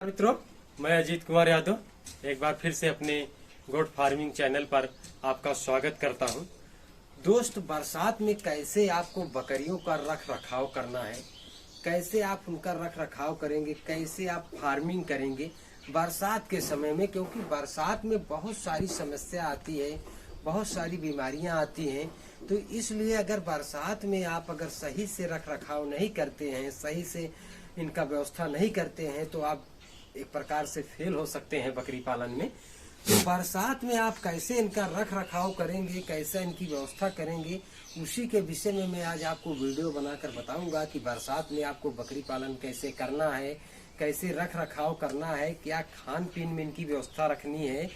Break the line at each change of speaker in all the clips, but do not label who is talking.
मित्रों, मैं अजीत कुमार यादव एक बार फिर से अपने गोट फार्मिंग चैनल पर आपका स्वागत करता हूं। दोस्त, बरसात में कैसे आपको बकरियों का रख रखाव करना है, कैसे आप उनका रख रखाव करेंगे, कैसे आप फार्मिंग करेंगे बरसात के समय में, क्योंकि बरसात में बहुत सारी समस्या आती है, बहुत सारी बीमारियां आती हैं। तो इसलिए अगर बरसात में आप अगर सही से रख रखाव नहीं करते हैं, सही से इनका व्यवस्था नहीं करते हैं, तो आप एक प्रकार से फेल हो सकते हैं बकरी पालन में। तो बरसात में आप कैसे इनका रख रखाव करेंगे, कैसे इनकी व्यवस्था करेंगे, उसी के विषय में मैं आज आपको वीडियो बनाकर बताऊंगा कि बरसात में आपको बकरी पालन कैसे करना है, कैसे रख रखाव करना है, क्या खान पीन में इनकी व्यवस्था रखनी है।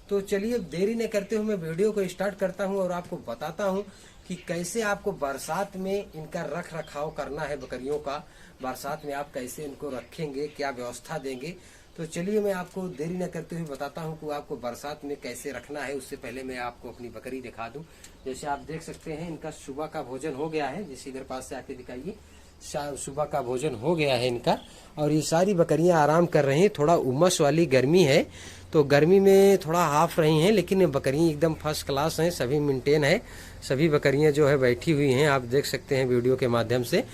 तो चलिए देरी न करते हुए मैं वीडियो को स्टार्ट करता हूं और आपको बताता हूं कि कैसे आपको बरसात में इनका रख रखाव करना है बकरियों का। बरसात में आप कैसे इनको रखेंगे, क्या व्यवस्था देंगे। तो चलिए मैं आपको देरी न करते हुए बताता हूं कि आपको बरसात में कैसे रखना है। उससे पहले मैं आपको अपनी बकरी दिखा दूं। जैसे आप देख सकते हैं इनका सुबह का भोजन हो गया है। जैसे इधर पास से आके दिखाइए, सुबह का भोजन हो गया है इनका और ये सारी बकरियां आराम कर रही हैं। थोड़ा उमस वाली गर्मी है तो गर्मी में थोड़ा हाफ रही हैं, लेकिन ये बकरियां एकदम फर्स्ट क्लास हैं, सभी मेंटेन है। सभी बकरियां जो है बैठी हुई हैं, आप देख सकते हैं वीडियो के माध्यम से।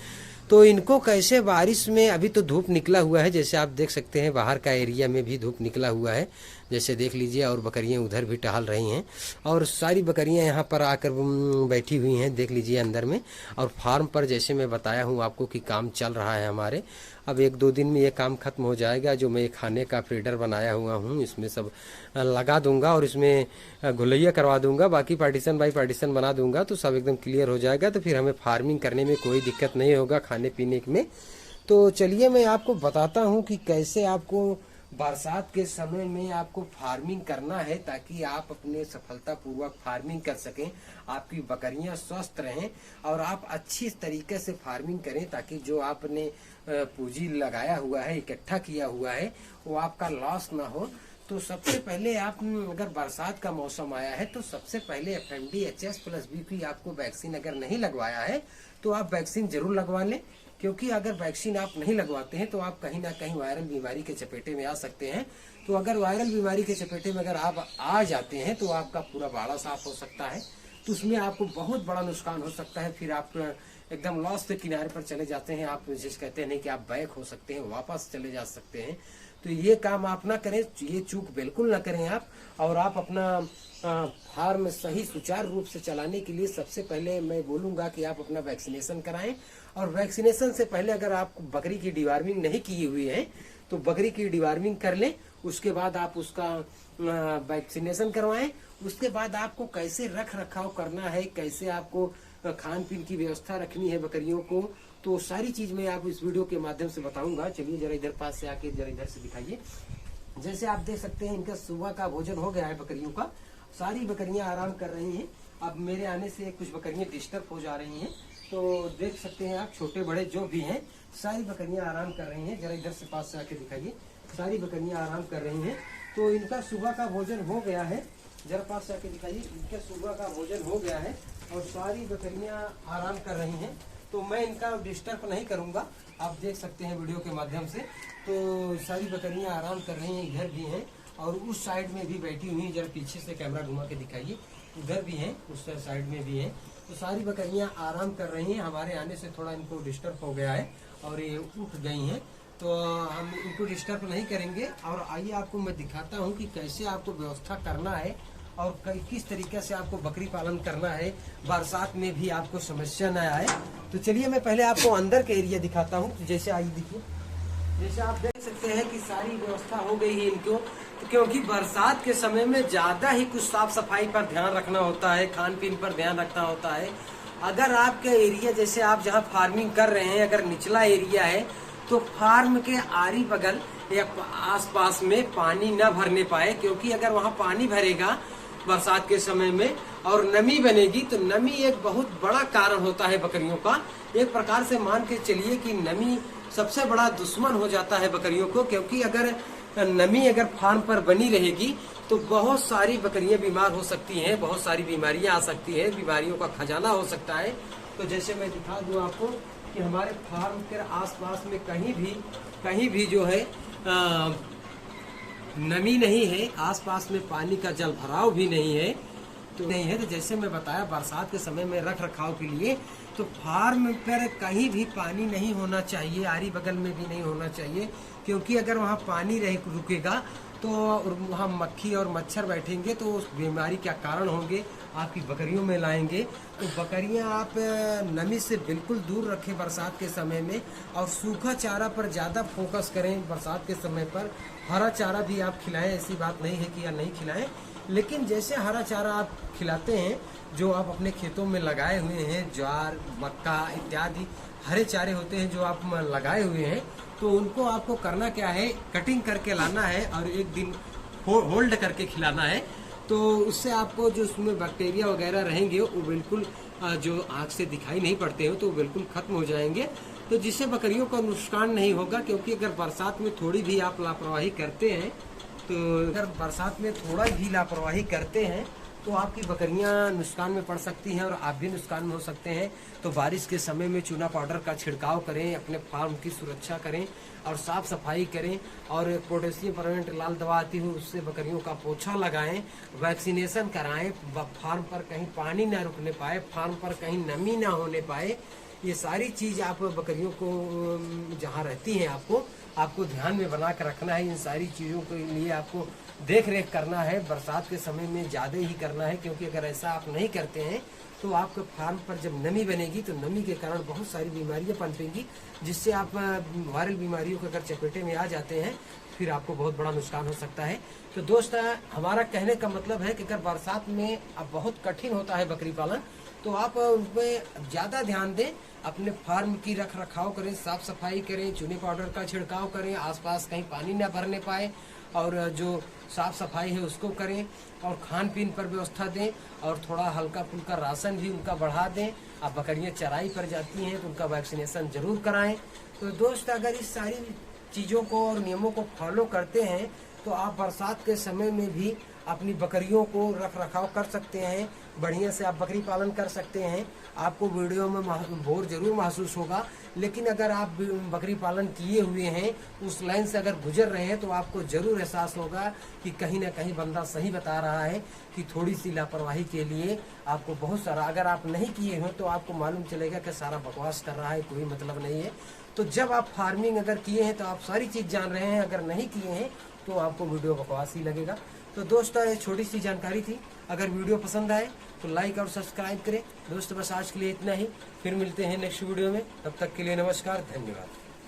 तो इनको कैसे बारिश में, अभी तो धूप निकला हुआ है, जैसे आप देख सकते हैं बाहर का एरिया में भी धूप निकला हुआ है, जैसे देख लीजिए। और बकरियां उधर भी टहल रही हैं और सारी बकरियां यहाँ पर आकर बैठी हुई हैं, देख लीजिए अंदर में। और फार्म पर जैसे मैं बताया हूँ आपको कि काम चल रहा है हमारे। अब 1-2 दिन में ये काम खत्म हो जाएगा। जो मैं खाने का फीडर बनाया हुआ हूँ इसमें सब लगा दूंगा और इसमें घुलैया करवा दूंगा, बाकी पार्टीशन बाई पार्टीशन बना दूंगा, तो सब एकदम क्लियर हो जाएगा। तो फिर हमें फार्मिंग करने में कोई दिक्कत नहीं होगा, खाने पीने में। तो चलिए मैं आपको बताता हूँ कि कैसे आपको बरसात के समय में आपको फार्मिंग करना है, ताकि आप अपने सफलतापूर्वक फार्मिंग कर सकें, आपकी बकरियां स्वस्थ रहें और आप अच्छी तरीके से फार्मिंग करें, ताकि जो आपने पूंजी लगाया हुआ है, इकट्ठा किया हुआ है, वो आपका लॉस ना हो। तो सबसे पहले आप, अगर बरसात का मौसम आया है तो सबसे पहले FMD HS+BP आपको वैक्सीन अगर नहीं लगवाया है तो आप वैक्सीन जरूर लगवा लें, क्योंकि अगर वैक्सीन आप नहीं लगवाते हैं तो आप कहीं ना कहीं वायरल बीमारी के चपेटे में आ सकते हैं। तो अगर वायरल बीमारी के चपेटे में अगर आप आ जाते हैं तो आपका पूरा बाड़ा साफ हो सकता है, तो उसमें आपको बहुत बड़ा नुकसान हो सकता है। फिर आप एकदम लॉस के किनारे पर चले जाते हैं। आप जिस कहते हैं कि आप बैक हो सकते हैं, वापस चले जा सकते हैं। तो ये काम आप ना करें, ये चूक बिल्कुल ना करें आप। और आप अपना फार्म सही सुचारू रूप से चलाने के लिए सबसे पहले मैं बोलूंगा कि आप अपना वैक्सीनेशन कराएं। और वैक्सीनेशन से पहले अगर आप बकरी की डिवार्मिंग नहीं की हुई है तो बकरी की डिवार्मिंग कर लें, उसके बाद आप उसका वैक्सीनेशन करवाएं। उसके बाद आपको कैसे रख रखाव करना है, कैसे आपको खान पीन की व्यवस्था रखनी है बकरियों को, तो सारी चीज मैं आपको इस वीडियो के माध्यम से बताऊंगा। चलिए जरा इधर पास से आके जरा इधर से दिखाइए। जैसे आप देख सकते हैं इनका सुबह का भोजन हो गया है बकरियों का, सारी बकरियां आराम कर रही हैं। अब मेरे आने से कुछ बकरियां डिस्टर्ब हो जा रही हैं, तो देख सकते हैं आप, छोटे बड़े जो भी हैं सारी बकरियां आराम कर रही हैं। जरा इधर से पास से आके दिखाइए, सारी बकरियां आराम कर रही हैं। तो इनका सुबह का भोजन हो गया है, जरा पास से आके दिखाइए, इनका सुबह का भोजन हो गया है और सारी बकरियां आराम कर रही हैं। तो मैं इनका डिस्टर्ब नहीं करूंगा, आप देख सकते हैं वीडियो के माध्यम से। तो सारी बकरियां आराम कर रही हैं, इधर भी हैं और उस साइड में भी बैठी हुई हैं। जरा पीछे से कैमरा घुमा के दिखाइए, उधर भी हैं, उस साइड में भी हैं। तो सारी बकरियां आराम कर रही हैं। हमारे आने से थोड़ा इनको डिस्टर्ब हो गया है और ये उठ गई हैं, तो हम इनको डिस्टर्ब नहीं करेंगे। और आइए आपको मैं दिखाता हूँ कि कैसे आपको व्यवस्था करना है और किस तरीके से आपको बकरी पालन करना है, बरसात में भी आपको समस्या न आए। तो चलिए मैं पहले आपको अंदर का एरिया दिखाता हूँ। तो जैसे आइए देखिए, जैसे आप देख सकते हैं कि सारी व्यवस्था हो गई है इनको, तो क्योंकि बरसात के समय में ज्यादा ही कुछ साफ सफाई पर ध्यान रखना होता है, खान पीन पर ध्यान रखना होता है। अगर आपका एरिया, जैसे आप जहाँ फार्मिंग कर रहे हैं, अगर निचला एरिया है तो फार्म के आरी बगल या आसपास में पानी न भरने पाए, क्योंकि अगर वहाँ पानी भरेगा बरसात के समय में और नमी बनेगी तो नमी एक बहुत बड़ा कारण होता है बकरियों का। एक प्रकार से मान के चलिए कि नमी सबसे बड़ा दुश्मन हो जाता है बकरियों को, क्योंकि अगर नमी अगर फार्म पर बनी रहेगी तो बहुत सारी बकरियां बीमार हो सकती हैं, बहुत सारी बीमारियां आ सकती हैं, बीमारियों का खजाना हो सकता है। तो जैसे मैं दिखा दूं आपको कि हमारे फार्म के आसपास में कहीं भी जो है नमी नहीं है, आसपास में पानी का जल भराव भी नहीं है, तो नहीं है। तो जैसे मैं बताया बरसात के समय में रख रखाव के लिए तो फार्म पर कहीं भी पानी नहीं होना चाहिए, आरी बगल में भी नहीं होना चाहिए, क्योंकि अगर वहाँ पानी रुकेगा तो वहाँ मक्खी और मच्छर बैठेंगे तो उस बीमारी का कारण होंगे, आपकी बकरियों में लाएंगे। तो बकरियां आप नमी से बिल्कुल दूर रखें बरसात के समय में, और सूखा चारा पर ज़्यादा फोकस करें बरसात के समय पर। हरा चारा भी आप खिलाएं, ऐसी बात नहीं है कि या नहीं खिलाएं, लेकिन जैसे हरा चारा आप खिलाते हैं जो आप अपने खेतों में लगाए हुए हैं, ज्वार, मक्का इत्यादि हरे चारे होते हैं जो आप लगाए हुए हैं, तो उनको आपको करना क्या है, कटिंग करके लाना है और एक दिन होल्ड करके खिलाना है। तो उससे आपको जो उसमें बैक्टीरिया वगैरह रहेंगे वो बिल्कुल जो आँख से दिखाई नहीं पड़ते हो तो वो बिल्कुल खत्म हो जाएंगे, तो जिससे बकरियों का नुकसान नहीं होगा। क्योंकि अगर बरसात में थोड़ी भी आप लापरवाही करते हैं तो आपकी बकरियां नुकसान में पड़ सकती हैं और आप भी नुकसान में हो सकते हैं। तो बारिश के समय में चूना पाउडर का छिड़काव करें, अपने फार्म की सुरक्षा करें और साफ सफाई करें, और पोटेशियम परमेंट लाल दवा आती है उससे बकरियों का पोछा लगाएं, वैक्सीनेशन कराएं, फार्म पर कहीं पानी ना रुकने पाए, फार्म पर कहीं नमी ना होने पाए। ये सारी चीज आप बकरियों को जहाँ रहती हैं आपको ध्यान में बना कर रखना है। इन सारी चीजों के लिए आपको देख रेख करना है, बरसात के समय में ज्यादा ही करना है, क्योंकि अगर ऐसा आप नहीं करते हैं तो आपके फार्म पर जब नमी बनेगी तो नमी के कारण बहुत सारी बीमारियां पनपेंगी, जिससे आप वायरल बीमारियों के अगर चपेटे में आ जाते हैं फिर आपको बहुत बड़ा नुकसान हो सकता है। तो दोस्त, हमारा कहने का मतलब है कि अगर बरसात में अब बहुत कठिन होता है बकरी पालन, तो आप उनपे ज्यादा ध्यान दें, अपने फार्म की रख रखाव करें, साफ सफाई करें, चूने पाउडर का छिड़काव करें, आसपास कहीं पानी न भरने पाए, और जो साफ सफाई है उसको करें, और खान पीन पर व्यवस्था दें, और थोड़ा हल्का फुल्का राशन भी उनका बढ़ा दें। अब बकरियां चराई पर जाती हैं तो उनका वैक्सीनेशन जरूर कराएं। तो दोस्त, अगर इस सारी चीज़ों को और नियमों को फॉलो करते हैं तो आप बरसात के समय में भी अपनी बकरियों को रख रखाव कर सकते हैं, बढ़िया से आप बकरी पालन कर सकते हैं। आपको वीडियो में बोर जरूर महसूस होगा, लेकिन अगर आप बकरी पालन किए हुए हैं, उस लाइन से अगर गुजर रहे हैं, तो आपको जरूर एहसास होगा कि कहीं ना कहीं बंदा सही बता रहा है कि थोड़ी सी लापरवाही के लिए आपको बहुत सारा, अगर आप नहीं किए हैं तो आपको मालूम चलेगा कि सारा बकवास कर रहा है, कोई मतलब नहीं है। तो जब आप फार्मिंग अगर किए हैं तो आप सारी चीज जान रहे हैं, अगर नहीं किए हैं तो आपको वीडियो बकवास ही लगेगा। तो दोस्तों, ये छोटी सी जानकारी थी, अगर वीडियो पसंद आए तो लाइक और सब्सक्राइब करें। दोस्तों, बस आज के लिए इतना ही, फिर मिलते हैं नेक्स्ट वीडियो में, तब तक के लिए नमस्कार, धन्यवाद।